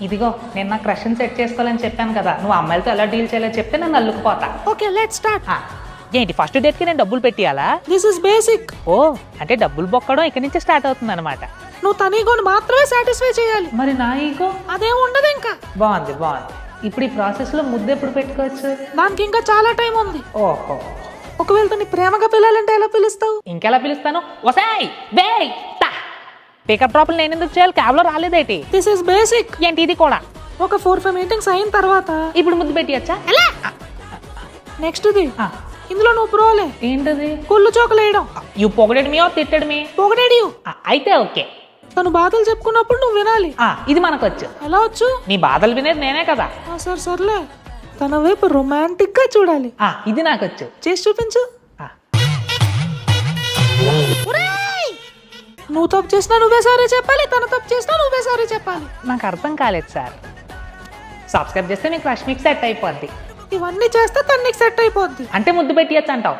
ఇదిగో నేను నా క్రష్ని సెట్ చేసుకోవాలని చెప్పాను కదా, నువ్వు అమ్మాయిలతో ఎలా డీల్ చేయాలో చెప్తే నేను అల్లుకుపోతా. Okay let's start. ఏంటి ఫస్ట్ డేట్కి నేను డబ్బులు పెట్టియాలా? This is basic. ఓ అంటే డబ్బులు బొక్కడం ఇక్కడి నుంచే స్టార్ట్ అవుతుంది అనమాట. నువ్వు తన ఈగోని మాత్రమే సాటిస్ఫై చేయాలి. మరి నా ఈగో అదేం ఉండదు ఇంకా. బాగుంది. ఇప్పుడు ఈ ప్రాసెస్లో ముద్దు ఎప్పుడు పెట్టుకోవచ్చు? దానికి ఇంకా చాలా టైం ఉంది. ఓహో, ఒకవేళ తను ప్రేమగా పిలాలంటే ఎలా పిలుస్తావు? ఇంకెలా పిలుస్తాను? వసాయ్ బేయ్ టా. పికప్ డ్రాప్లు నేను ఎందుకు చేయాలి? క్యాబ్లో రాలేదేటి? This is basic. ఏంటి ఇది కూడా? ఒక 4-5 మీటింగ్స్ అయిన తర్వాత ఇప్పుడు ముద్దు పెట్టియచ్చా? నెక్స్ట్ ఇది. ఇందులో నువ్వు ప్రోలే. ఏంటది? కుళ్ళు చోకలేయడం. యూ పొగడెడ్ మీ ఆర్ తిట్టెడ్ మీ? పొగడేడి. అయితే ఓకే. తను బాధలు చెప్పుకున్నప్పుడు నువ్వు వినాలి. ఇది మనకొచ్చు. ఎలా వచ్చు? నీ బాధలు వినేది నేనే కదా. సర్లే, తన వైపు రొమాంటిక్ గా చూడాలి. ఇది నాకొచ్చు. చేసి చూపించు. నువ్వు తప్పు చేసినా నువ్వే సారీ చెప్పాలి, తను తప్పు చేసినా నువ్వే సారీ చెప్పాలి. నాకు అర్థం కాలేదు సార్. సబ్స్క్రైబ్ చేస్తే మీకు క్రష్ మీకు సెట్ అయిపోద్ది. ఇవన్నీ చేస్తే తనకి సెట్ అయిపోద్ది. అంటే ముద్దు పెట్టియచ్చు అంటావు?